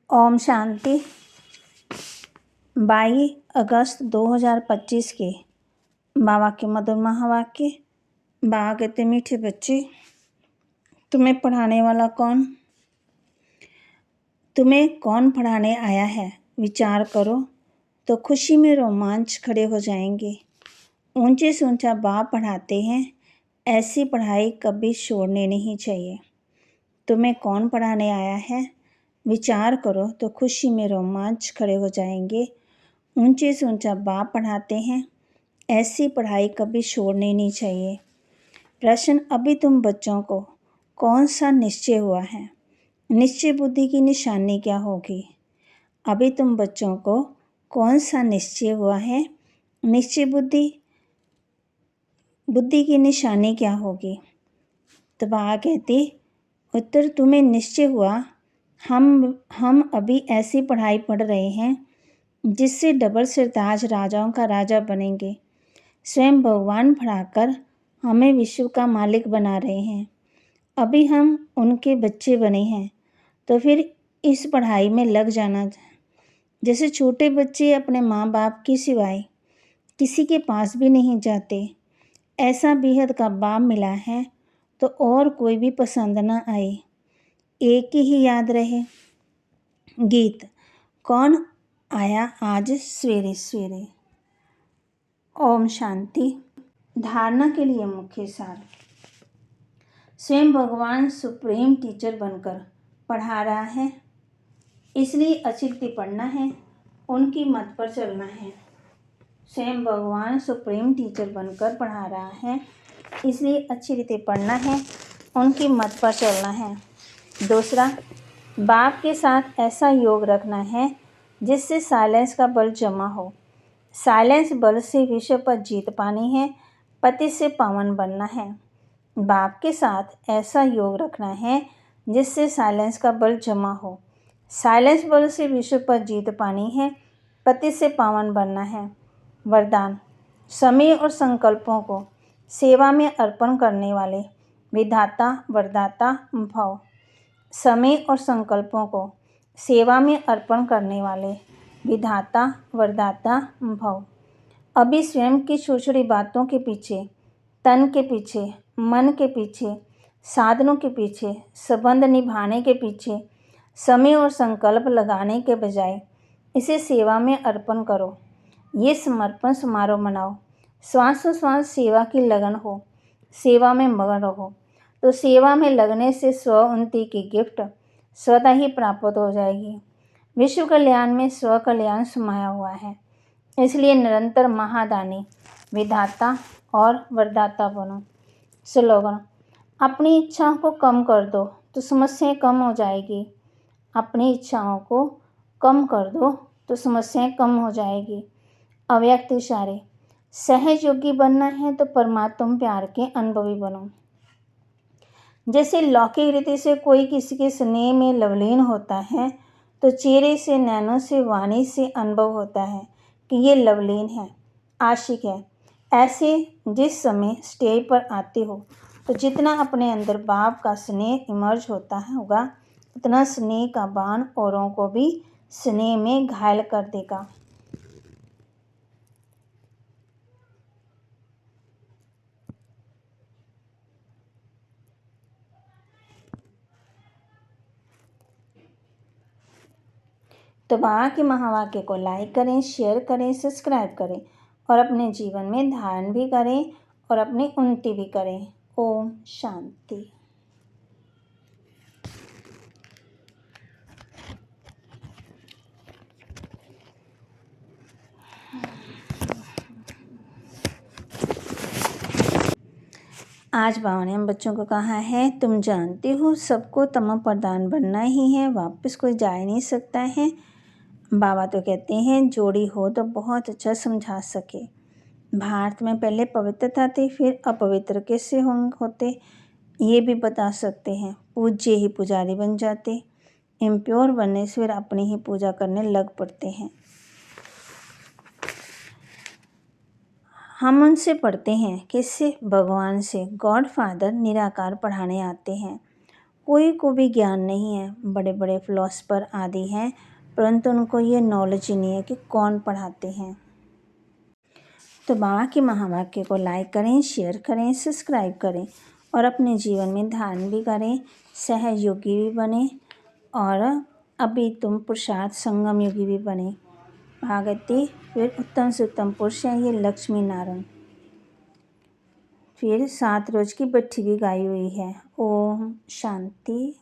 ओम शांति। 22 अगस्त 2025 के बाबा के मधुर महावाक्य। बाबा कहते, मीठे बच्चे, तुम्हें पढ़ाने वाला कौन? तुम्हें कौन पढ़ाने आया है? विचार करो तो खुशी में रोमांच खड़े हो जाएंगे। ऊंचे से ऊंचा बाप पढ़ाते हैं, ऐसी पढ़ाई कभी छोड़नी नहीं चाहिए। तुम्हें कौन पढ़ाने आया है? विचार करो तो खुशी में रोमांच खड़े हो जाएंगे। ऊंचे से ऊंचा बाप पढ़ाते हैं, ऐसी पढ़ाई कभी छोड़नी नहीं चाहिए। प्रश्न, अभी तुम बच्चों को कौन सा निश्चय हुआ है? निश्चय बुद्धि की निशानी क्या होगी? अभी तुम बच्चों को कौन सा निश्चय हुआ है? निश्चय बुद्धि की निशानी क्या होगी? तो बाबा कहती, उत्तर, तुम्हें निश्चय हुआ हम अभी ऐसी पढ़ाई पढ़ रहे हैं जिससे डबल सिरताज राजाओं का राजा बनेंगे। स्वयं भगवान पढ़ाकर हमें विश्व का मालिक बना रहे हैं। अभी हम उनके बच्चे बने हैं, तो फिर इस पढ़ाई में लग जाना। जैसे छोटे बच्चे अपने माँ बाप के सिवाय किसी के पास भी नहीं जाते, ऐसा बेहद का बाप मिला है तो और कोई भी पसंद ना आए, एक ही याद रहे। गीत, कौन आया आज सवेरे सवेरे। ओम शांति। धारणा के लिए मुख्य सार। स्वयं भगवान सुप्रीम टीचर बनकर पढ़ा रहा है, इसलिए अच्छी रीति पढ़ना है, उनकी मत पर चलना है। स्वयं भगवान सुप्रीम टीचर बनकर पढ़ा रहा है, इसलिए अच्छी रीति पढ़ना है, उनकी मत पर चलना है। दूसरा, बाप के साथ ऐसा योग रखना है जिससे साइलेंस का बल जमा हो। साइलेंस बल से विश्व पर जीत पानी है, पति से पावन बनना है। बाप के साथ ऐसा योग रखना है जिससे साइलेंस का बल जमा हो। साइलेंस बल से विश्व पर जीत पानी है, पति से पावन बनना है। वरदान, समय और संकल्पों को सेवा में अर्पण करने वाले विधाता वरदाता भव। समय और संकल्पों को सेवा में अर्पण करने वाले विधाता वरदाता भव। अभी स्वयं की छोटी बातों के पीछे, तन के पीछे, मन के पीछे, साधनों के पीछे, संबंध निभाने के पीछे समय और संकल्प लगाने के बजाय इसे सेवा में अर्पण करो। ये समर्पण समारोह मनाओ। श्वासोश्वास सेवा की लगन हो, सेवा में मगन रहो, तो सेवा में लगने से स्व उन्नति की गिफ्ट स्वतः ही प्राप्त हो जाएगी। विश्व कल्याण में स्व कल्याण समाया हुआ है, इसलिए निरंतर महादानी विधाता और वरदाता बनो। स्लोगन, अपनी इच्छाओं को कम कर दो तो समस्याएं कम हो जाएगी। अपनी इच्छाओं को कम कर दो तो समस्याएं कम हो जाएगी। अव्यक्त इशारे, सहज योगी बनना है तो परमात्मा प्यार के अनुभवी बनो। जैसे लौकिक रीति से कोई किसी के स्नेह में लवलीन होता है, तो चेहरे से, नैनों से, वाणी से अनुभव होता है कि ये लवलीन है, आशिक है। ऐसे जिस समय स्टेज पर आते हो तो जितना अपने अंदर बाप का स्नेह इमर्ज होता होगा, उतना स्नेह का बाण औरों को भी स्नेह में घायल कर देगा। तो बाबा के महावाक्य को लाइक करें, शेयर करें, सब्सक्राइब करें और अपने जीवन में धारण भी करें और अपनी उन्नति भी करें। ओम शांति। आज बाबा ने हम बच्चों को कहा है, तुम जानते हो सबको तमो प्रधान बनना ही है, वापस कोई जा ही नहीं सकता है। बाबा तो कहते हैं जोड़ी हो तो बहुत अच्छा समझा सके। भारत में पहले पवित्रता थी, फिर अपवित्र कैसे होते ये भी बता सकते हैं। पूज्य ही पुजारी बन जाते, इम्प्योर बनने से फिर अपनी ही पूजा करने लग पड़ते हैं। हम उनसे पढ़ते हैं, किससे? भगवान से। गॉड फादर निराकार पढ़ाने आते हैं, कोई को भी ज्ञान नहीं है। बड़े बड़े फिलोसफर आदि हैं, परंतु उनको ये नॉलेज ही नहीं है कि कौन पढ़ाते हैं। तो बाबा के महावाक्य को लाइक करें, शेयर करें, सब्सक्राइब करें और अपने जीवन में धारण भी करें, सहयोगी भी बने और अभी तुम पुरुषार्थ संगम योगी भी बने। भागवती फिर उत्तम से उत्तम पुरुष है ये लक्ष्मी नारायण। फिर 7 रोज की बट्ठी भी गाई हुई है। ओम शांति।